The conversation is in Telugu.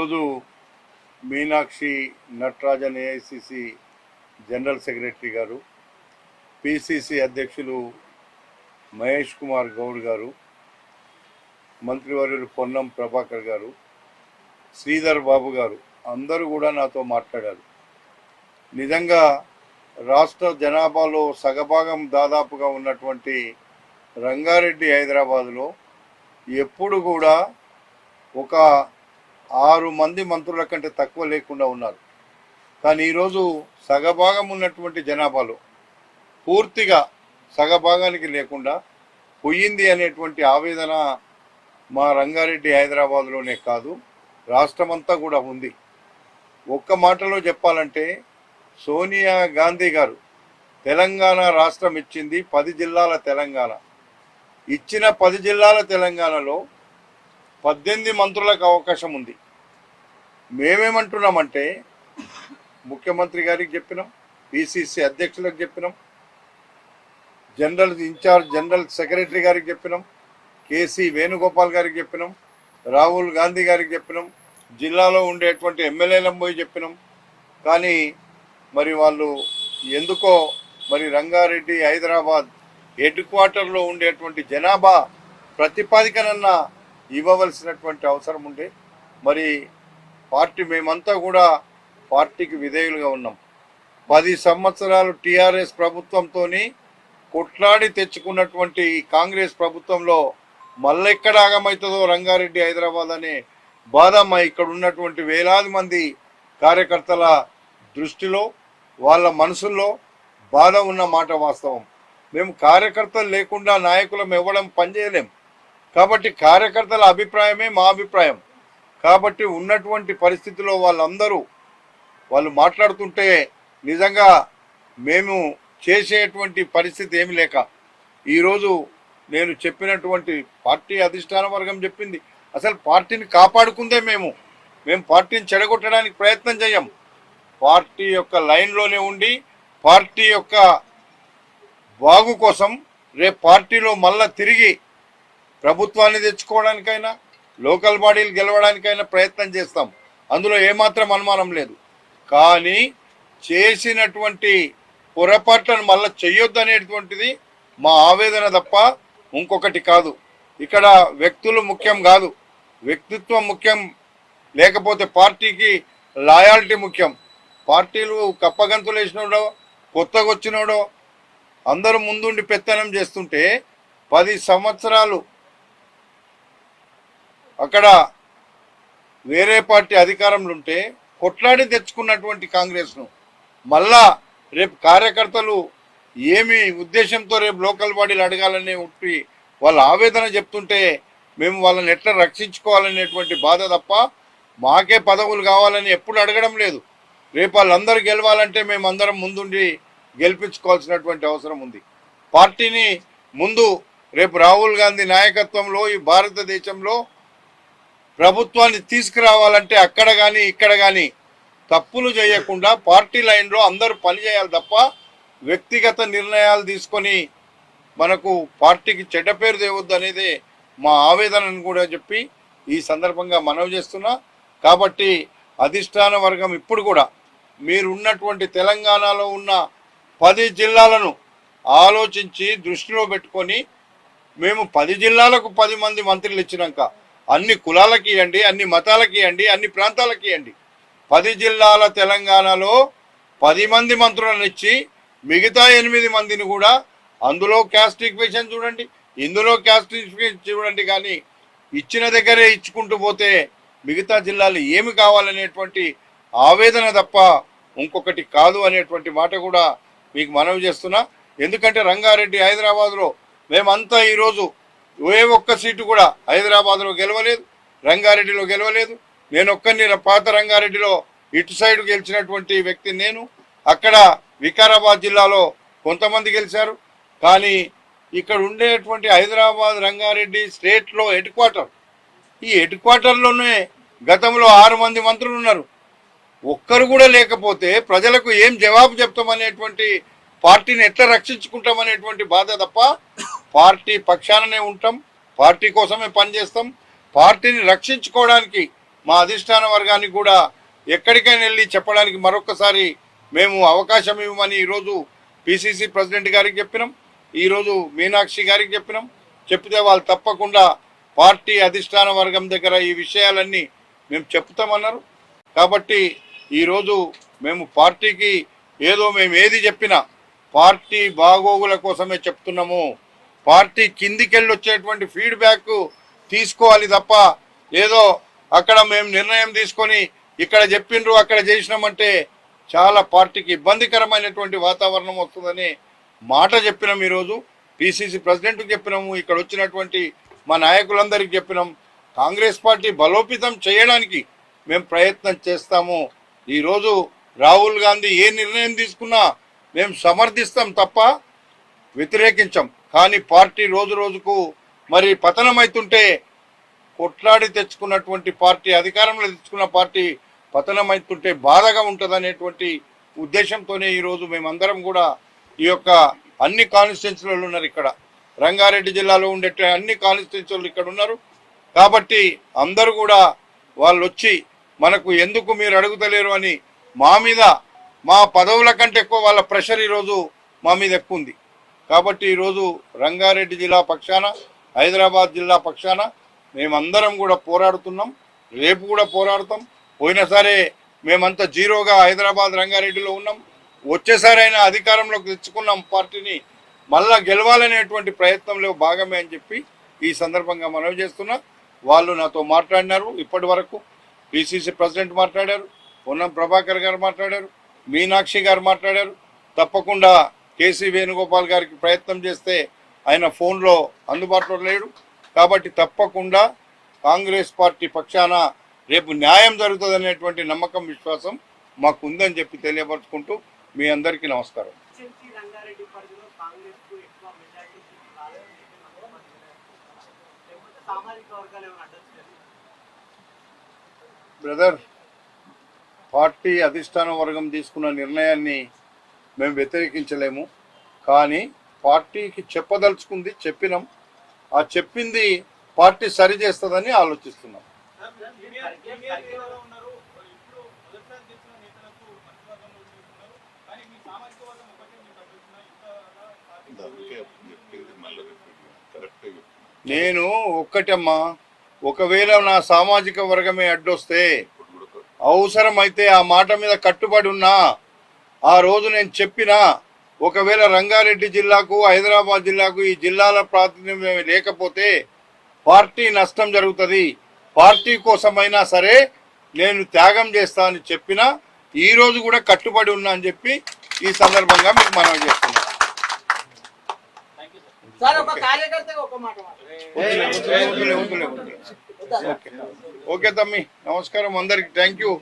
ఈరోజు Meenakshi Natarajan AICC general secretary గారు, పిసిసి అధ్యక్షులు మహేష్ కుమార్ గౌడ్ గారు, మంత్రివర్యులు పొన్నం ప్రభాకర్ గారు, శ్రీధర్ బాబు గారు అందరూ కూడా నాతో మాట్లాడారు. నిజంగా రాష్ట్ర జనాభాలో సగభాగం దాదాపుగా ఉన్నటువంటి రంగారెడ్డి హైదరాబాదులో ఎప్పుడు కూడా ఒక 6 మంది మంత్రుల కంటే తక్కువ లేకుండా ఉన్నారు. కానీ ఈరోజు సగభాగం ఉన్నటువంటి జనాభాలో పూర్తిగా సగభాగానికి లేకుండా పోయింది అనేటువంటి ఆవేదన మా రంగారెడ్డి హైదరాబాద్లోనే కాదు, రాష్ట్రమంతా కూడా ఉంది. ఒక్క మాటలో చెప్పాలంటే సోనియా గాంధీ గారు తెలంగాణ రాష్ట్రం ఇచ్చింది 10 జిల్లాల తెలంగాణ. ఇచ్చిన 10 జిల్లాల తెలంగాణలో 18 మంత్రులకు అవకాశం ఉంది. మేమేమంటున్నామంటే ముఖ్యమంత్రి గారికి చెప్పినాం, పిసిసి అధ్యక్షులకు చెప్పినాం, జనరల్ సెక్రటరీ గారికి చెప్పినాం, కేసీ వేణుగోపాల్ గారికి చెప్పినాం, రాహుల్ గాంధీ గారికి చెప్పినాం, జిల్లాలో ఉండేటువంటి ఎమ్మెల్యేలను పోయి చెప్పినాం. కానీ మరి వాళ్ళు ఎందుకో మరి రంగారెడ్డి హైదరాబాద్ హెడ్ క్వార్టర్లో ఉండేటువంటి జనాభా ప్రతిపాదికనన్నా ఇవ్వవలసినటువంటి అవసరం ఉండే. మరి మేమంతా కూడా పార్టీకి విధేయులుగా ఉన్నాం. 10 సంవత్సరాలు టీఆర్ఎస్ ప్రభుత్వంతో కొట్లాడి తెచ్చుకున్నటువంటి కాంగ్రెస్ ప్రభుత్వంలో మళ్ళెక్కడ ఆగమవుతుందో రంగారెడ్డి హైదరాబాద్ అనే బాధ మా ఇక్కడ ఉన్నటువంటి వేలాది మంది కార్యకర్తల దృష్టిలో, వాళ్ళ మనసుల్లో బాధ ఉన్న మాట వాస్తవం. మేము కార్యకర్తలు లేకుండా నాయకులం ఇవ్వడం పనిచేయలేం. కాబట్టి కార్యకర్తల అభిప్రాయమే మా అభిప్రాయం. కాబట్టి ఉన్నటువంటి పరిస్థితిలో వాళ్ళు మాట్లాడుతుంటే నిజంగా మేము చేసేటువంటి పరిస్థితి ఏమి లేక ఈరోజు నేను చెప్పినటువంటి పార్టీ అధిష్టాన వర్గం చెప్పింది, అసలు పార్టీని కాపాడుకుందే మేము పార్టీని చెడగొట్టడానికి ప్రయత్నం చేయం. పార్టీ యొక్క లైన్లోనే ఉండి పార్టీ యొక్క బాగు కోసం రేపు పార్టీలో మళ్ళా తిరిగి ప్రభుత్వాన్ని తెచ్చుకోవడానికైనా లోకల్ బాడీలు గెలవడానికైనా ప్రయత్నం చేస్తాం. అందులో ఏమాత్రం అనుమానం లేదు. కానీ చేసినటువంటి పొరపాట్లను మళ్ళీ చెయ్యొద్దు అనేటువంటిది మా ఆవేదన తప్ప ఇంకొకటి కాదు. ఇక్కడ వ్యక్తులు ముఖ్యం కాదు, వ్యక్తిత్వం ముఖ్యం, లేకపోతే పార్టీకి లాయాలిటీ ముఖ్యం. పార్టీలు కప్పగంతులు వేసినోడో కొత్తగా వచ్చినోడో అందరూ ముందుండి పెత్తనం చేస్తుంటే 10 సంవత్సరాలు అక్కడ వేరే పార్టీ అధికారంలో ఉంటే కొట్లాడి తెచ్చుకున్నటువంటి కాంగ్రెస్ను మళ్ళా రేపు కార్యకర్తలు ఏమి ఉద్దేశంతో రేపు లోకల్ బాడీలు అడగాలని ఉట్టి వాళ్ళ ఆవేదన చెప్తుంటే మేము వాళ్ళని ఎట్లా రక్షించుకోవాలనేటువంటి బాధ తప్ప మాకే పదవులు కావాలని ఎప్పుడు అడగడం లేదు. రేపు వాళ్ళందరూ గెలవాలంటే మేము అందరం ముందుండి గెలిపించుకోవాల్సినటువంటి అవసరం ఉంది. పార్టీని ముందు రేపు రాహుల్ గాంధీ నాయకత్వంలో ఈ భారతదేశంలో ప్రభుత్వాన్ని తీసుకురావాలంటే అక్కడ కానీ ఇక్కడ కానీ తప్పులు చేయకుండా పార్టీ లైన్లో అందరూ పనిచేయాలి తప్ప వ్యక్తిగత నిర్ణయాలు తీసుకొని మనకు పార్టీకి చెడ్డ పేరు తేవద్దు అనేది మా ఆవేదనను కూడా చెప్పి ఈ సందర్భంగా మనవి చేస్తున్నా. కాబట్టి అధిష్టాన వర్గం ఇప్పుడు కూడా మీరు ఉన్నటువంటి తెలంగాణలో ఉన్న 10 జిల్లాలను ఆలోచించి దృష్టిలో పెట్టుకొని మేము 10 జిల్లాలకు 10 మంది మంత్రులు ఇచ్చినాక అన్ని కులాలకి ఇవ్వండి, అన్ని మతాలకి ఇవ్వండి, అన్ని ప్రాంతాలకి ఇవ్వండి. 10 జిల్లాల తెలంగాణలో 10 మంది మంత్రులను ఇచ్చి మిగతా 8 మందిని కూడా అందులో క్యాస్ట్ ఈక్వేషన్ చూడండి, ఇందులో క్యాస్ట్ ఈక్వేషన్ చూడండి. కానీ ఇచ్చిన దగ్గరే ఇచ్చుకుంటూ పోతే మిగతా జిల్లాలు ఏమి కావాలనేటువంటి ఆవేదన తప్ప ఇంకొకటి కాదు అనేటువంటి మాట కూడా మీకు మనవి చేస్తున్నా. ఎందుకంటే రంగారెడ్డి హైదరాబాద్లో మేమంతా ఈరోజు ఏ ఒక్క సీటు కూడా హైదరాబాద్లో గెలవలేదు, రంగారెడ్డిలో గెలవలేదు. నేను ఒక్కరిని పాత రంగారెడ్డిలో ఇటు సైడ్ గెలిచినటువంటి వ్యక్తి నేను. అక్కడ వికారాబాద్ జిల్లాలో కొంతమంది గెలిచారు. కానీ ఇక్కడ ఉండేటువంటి హైదరాబాద్ రంగారెడ్డి స్టేట్లో హెడ్ క్వార్టర్, ఈ హెడ్ క్వార్టర్లోనే గతంలో 6 మంది మంత్రులు ఉన్నారు. ఒక్కరు కూడా లేకపోతే ప్రజలకు ఏం జవాబు చెప్తామనేటువంటి, పార్టీని ఎట్లా రక్షించుకుంటామనేటువంటి బాధ తప్ప పార్టీ పక్షాననే ఉంటాం, పార్టీ కోసమే పనిచేస్తాం. పార్టీని రక్షించుకోవడానికి మా అధిష్టాన వర్గానికి కూడా ఎక్కడికైనా వెళ్ళి చెప్పడానికి మరొకసారి మేము అవకాశం ఇవ్వమని ఈరోజు పిసిసి ప్రెసిడెంట్ గారికి చెప్పినాం, ఈరోజు మీనాక్షి గారికి చెప్పినాం. చెప్తే వాళ్ళు తప్పకుండా పార్టీ అధిష్టాన వర్గం దగ్గర ఈ విషయాలన్నీ మేము చెప్తామన్నారు. కాబట్టి ఈరోజు మేము పార్టీకి మేము ఏది చెప్పినా పార్టీ బాగోగుల కోసమే చెప్తున్నాము. పార్టీ కిందికెళ్ళి వచ్చేటువంటి ఫీడ్బ్యాక్ తీసుకోవాలి తప్ప ఏదో అక్కడ మేము నిర్ణయం తీసుకొని ఇక్కడ చెప్పిండ్రు అక్కడ చేసినామంటే చాలా పార్టీకి ఇబ్బందికరమైనటువంటి వాతావరణం వస్తుందని మాట చెప్పినాం. ఈరోజు పిసిసి ప్రెసిడెంట్కి చెప్పినాము, ఇక్కడ వచ్చినటువంటి మా నాయకులందరికీ చెప్పినాం. కాంగ్రెస్ పార్టీ బలోపేతం చేయడానికి మేము ప్రయత్నం చేస్తాము. ఈరోజు రాహుల్ గాంధీ ఏ నిర్ణయం తీసుకున్నా మేము సమర్థిస్తాం తప్ప వ్యతిరేకించాం. కానీ పార్టీ రోజు రోజుకు మరి పతనమవుతుంటే కొట్లాడి తెచ్చుకున్నటువంటి పార్టీ, అధికారంలో తెచ్చుకున్న పార్టీ పతనమవుతుంటే బాధగా ఉంటుందనేటువంటి ఉద్దేశంతోనే ఈరోజు మేమందరం కూడా ఈ యొక్క అన్ని కాన్స్టిట్యున్సీలలో ఉన్నారు. ఇక్కడ రంగారెడ్డి జిల్లాలో ఉండే అన్ని కాన్స్టిట్యున్సీలు ఇక్కడ ఉన్నారు. కాబట్టి అందరూ కూడా వాళ్ళు వచ్చి మనకు ఎందుకు మీరు అడుగుతలేరు అని మా మీద, మా పదవుల కంటే ఎక్కువ వాళ్ళ ప్రెషర్ ఈరోజు మా మీద ఎక్కువ ఉంది. కాబట్టి ఈరోజు రంగారెడ్డి జిల్లా పక్షాన, హైదరాబాద్ జిల్లా పక్షాన మేమందరం కూడా పోరాడుతున్నాం. రేపు కూడా పోరాడతాం. పోయినసారే మేమంతా జీరోగా హైదరాబాద్ రంగారెడ్డిలో ఉన్నాం. వచ్చేసారైనా అధికారంలోకి తెచ్చుకున్నాం పార్టీని, మళ్ళా గెలవాలనేటువంటి ప్రయత్నంలో భాగమే అని చెప్పి ఈ సందర్భంగా మనవి చేస్తున్నా. వాళ్ళు నాతో మాట్లాడినారు. ఇప్పటి వరకు పిసిసి ప్రెసిడెంట్ మాట్లాడారు, పొన్నం ప్రభాకర్ గారు మాట్లాడారు, మీనాక్షి గారు మాట్లాడారు. తప్పకుండా కేసీ వేణుగోపాల్ గారికి ప్రయత్నం చేస్తే ఆయన ఫోన్లో అందుబాటులో లేడు. కాబట్టి తప్పకుండా కాంగ్రెస్ పార్టీ పక్షాన రేపు న్యాయం జరుగుతుందనేటువంటి నమ్మకం, విశ్వాసం మాకు ఉందని చెప్పి తెలియపరుచుకుంటూ మీ అందరికీ నమస్కారం. బ్రదర్, పార్టీ అధిష్టాన వర్గం తీసుకున్న నిర్ణయాన్ని మేము వ్యతిరేకించలేము. కానీ పార్టీకి చెప్పదలుచుకుంది చెప్పినాం. ఆ చెప్పింది పార్టీ సరి చేస్తుందని ఆలోచిస్తున్నాం. నేను ఒక్కటమ్మా, ఒకవేళ నా సామాజిక వర్గమే అడ్డొస్తే అవసరమైతే ఆ మాట మీద కట్టుబడి ఉన్నా, ఆ రోజు నేను చెప్పినా, ఒకవేళ రంగారెడ్డి జిల్లాకు, హైదరాబాద్ జిల్లాకు ఈ జిల్లాల ప్రాతినిధ్యం లేకపోతే పార్టీ నష్టం జరుగుతుంది, పార్టీ కోసమైనా సరే నేను త్యాగం చేస్తా అని చెప్పినా ఈ రోజు కూడా కట్టుబడి ఉన్నా అని చెప్పి ఈ సందర్భంగా మీకు మనవి చేస్తున్నాను. ఓకే తమ్మి, నమస్కారం అందరికి. Thank you.